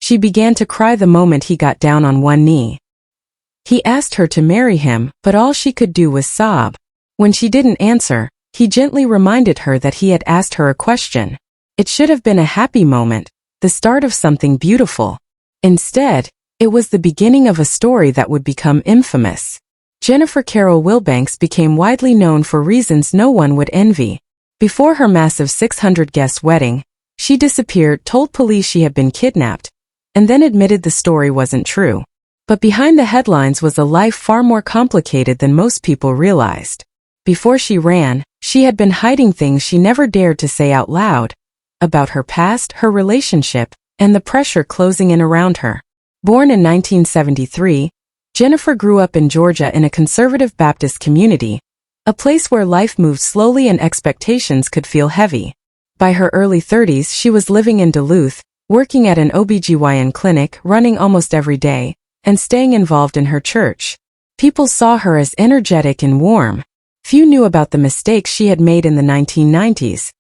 She began to cry the moment he got down on one knee. He asked her to marry him, but all she could do was sob. When she didn't answer, he gently reminded her that he had asked her a question. It should have been a happy moment, the start of something beautiful. Instead, it was the beginning of a story that would become infamous. Jennifer Carol Wilbanks became widely known for reasons no one would envy. Before her massive 600-guest wedding, she disappeared, told police she had been kidnapped, and then admitted the story wasn't true. But behind the headlines was a life far more complicated than most people realized. Before she ran, she had been hiding things she never dared to say out loud, about her past, her relationship, and the pressure closing in around her. Born in 1973, Jennifer grew up in Georgia in a conservative Baptist community, a place where life moved slowly and expectations could feel heavy. By her early 30s, she was living in Duluth, working at an OBGYN clinic, running almost every day, and staying involved in her church. People saw her as energetic and warm. Few knew about the mistakes she had made in the 1990s.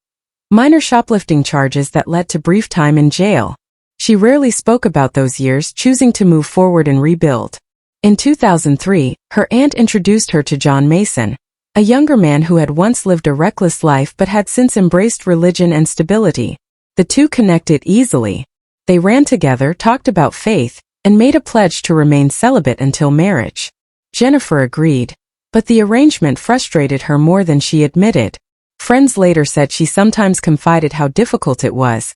Minor shoplifting charges that led to brief time in jail. She rarely spoke about those years, choosing to move forward and rebuild. In 2003, her aunt introduced her to John Mason, a younger man who had once lived a reckless life but had since embraced religion and stability. The two connected easily. They ran together, talked about faith, and made a pledge to remain celibate until marriage. Jennifer agreed, but the arrangement frustrated her more than she admitted. Friends later said she sometimes confided how difficult it was,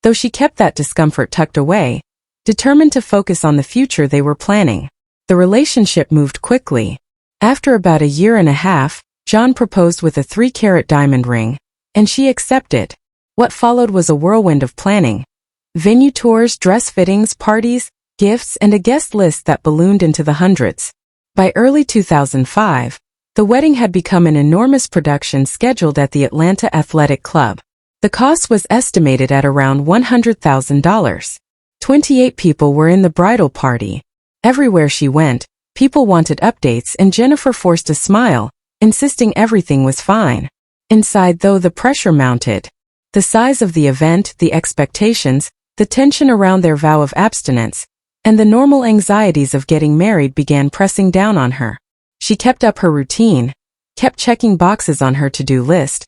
though she kept that discomfort tucked away, determined to focus on the future they were planning. The relationship moved quickly. After about a year and a half, John proposed with a 3-carat diamond ring, and she accepted. What followed was a whirlwind of planning. Venue tours, dress fittings, parties, gifts, and a guest list that ballooned into the hundreds. By early 2005, the wedding had become an enormous production scheduled at the Atlanta Athletic Club. The cost was estimated at around $100,000. 28 people were in the bridal party. Everywhere she went, people wanted updates, and Jennifer forced a smile, insisting everything was fine. Inside, though, the pressure mounted. The size of the event, the expectations, the tension around their vow of abstinence, and the normal anxieties of getting married began pressing down on her. She kept up her routine, kept checking boxes on her to-do list,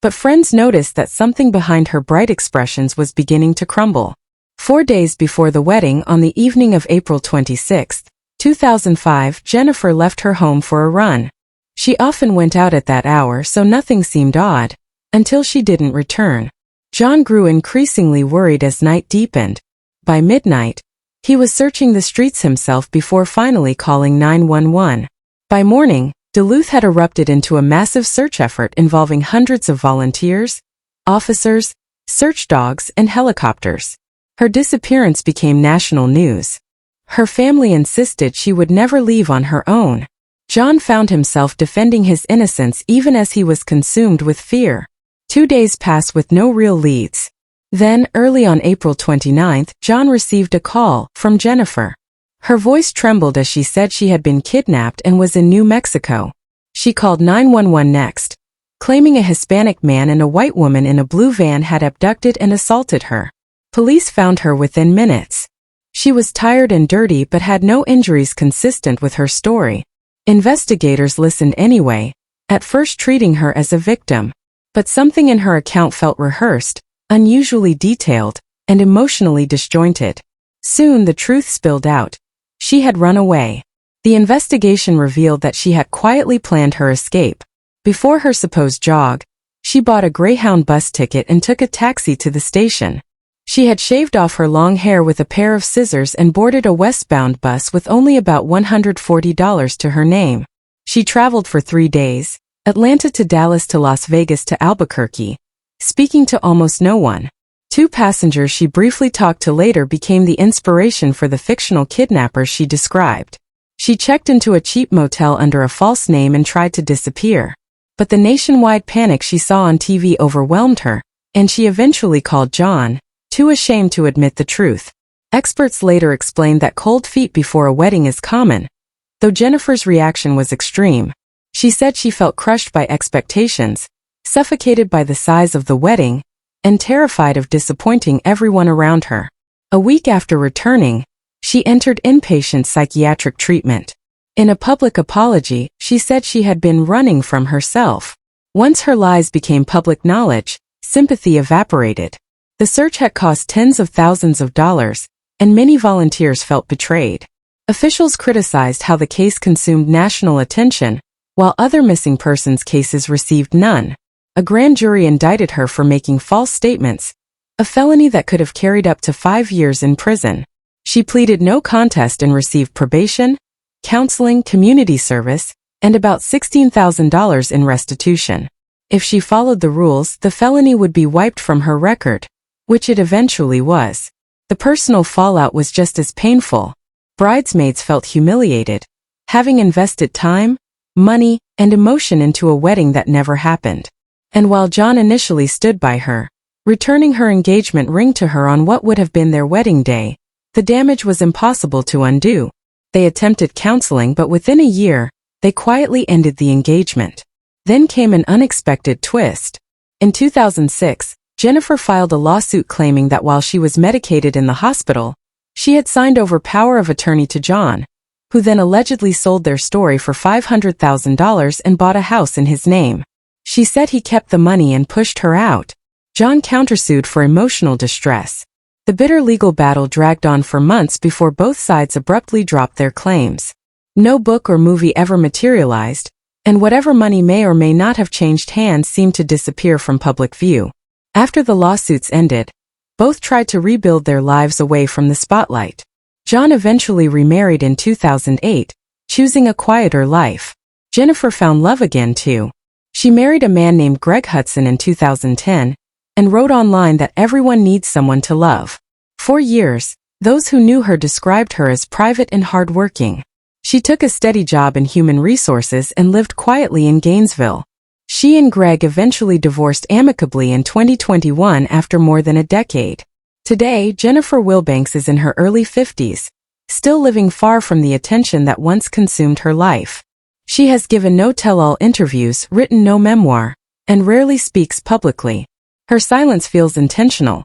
but friends noticed that something behind her bright expressions was beginning to crumble. 4 days before the wedding, on the evening of April 26, 2005, Jennifer left her home for a run. She often went out at that hour, so nothing seemed odd, until she didn't return. John grew increasingly worried as night deepened. By midnight, he was searching the streets himself before finally calling 911. By morning, Duluth had erupted into a massive search effort involving hundreds of volunteers, officers, search dogs, and helicopters. Her disappearance became national news. Her family insisted she would never leave on her own. John found himself defending his innocence even as he was consumed with fear. 2 days passed with no real leads. Then, early on April 29, John received a call from Jennifer. Her voice trembled as she said she had been kidnapped and was in New Mexico. She called 911 next, claiming a Hispanic man and a white woman in a blue van had abducted and assaulted her. Police found her within minutes. She was tired and dirty but had no injuries consistent with her story. Investigators listened anyway, at first treating her as a victim. But something in her account felt rehearsed, unusually detailed, and emotionally disjointed. Soon the truth spilled out. She had run away. The investigation revealed that she had quietly planned her escape. Before her supposed jog, she bought a Greyhound bus ticket and took a taxi to the station. She had shaved off her long hair with a pair of scissors and boarded a westbound bus with only about $140 to her name. She traveled for 3 days, Atlanta to Dallas to Las Vegas to Albuquerque, speaking to almost no one. 2 passengers she briefly talked to later became the inspiration for the fictional kidnappers she described. She checked into a cheap motel under a false name and tried to disappear. But the nationwide panic she saw on TV overwhelmed her, and she eventually called John, too ashamed to admit the truth. Experts later explained that cold feet before a wedding is common, though Jennifer's reaction was extreme. She said she felt crushed by expectations, suffocated by the size of the wedding, and terrified of disappointing everyone around her. A week after returning, she entered inpatient psychiatric treatment. In a public apology, she said she had been running from herself. Once her lies became public knowledge, sympathy evaporated. The search had cost tens of thousands of dollars, and many volunteers felt betrayed. Officials criticized how the case consumed national attention, while other missing persons cases received none. A grand jury indicted her for making false statements, a felony that could have carried up to 5 years in prison. She pleaded no contest and received probation, counseling, community service, and about $16,000 in restitution. If she followed the rules, the felony would be wiped from her record, which it eventually was. The personal fallout was just as painful. Bridesmaids felt humiliated, having invested time, money, and emotion into a wedding that never happened. And while John initially stood by her, returning her engagement ring to her on what would have been their wedding day, the damage was impossible to undo. They attempted counseling, but within a year, they quietly ended the engagement. Then came an unexpected twist. In 2006, Jennifer filed a lawsuit claiming that while she was medicated in the hospital, she had signed over power of attorney to John, who then allegedly sold their story for $500,000 and bought a house in his name. She said he kept the money and pushed her out. John countersued for emotional distress. The bitter legal battle dragged on for months before both sides abruptly dropped their claims. No book or movie ever materialized, and whatever money may or may not have changed hands seemed to disappear from public view. After the lawsuits ended, both tried to rebuild their lives away from the spotlight. John eventually remarried in 2008, choosing a quieter life. Jennifer found love again too. She married a man named Greg Hudson in 2010, and wrote online that everyone needs someone to love. For years, those who knew her described her as private and hardworking. She took a steady job in human resources and lived quietly in Gainesville. She and Greg eventually divorced amicably in 2021 after more than a decade. Today, Jennifer Wilbanks is in her early 50s, still living far from the attention that once consumed her life. She has given no tell-all interviews, written no memoir, and rarely speaks publicly. Her silence feels intentional,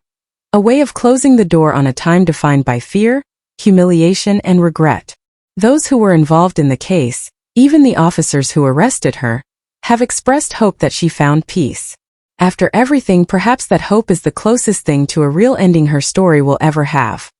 a way of closing the door on a time defined by fear, humiliation, and regret. Those who were involved in the case, even the officers who arrested her, have expressed hope that she found peace. After everything, perhaps that hope is the closest thing to a real ending her story will ever have.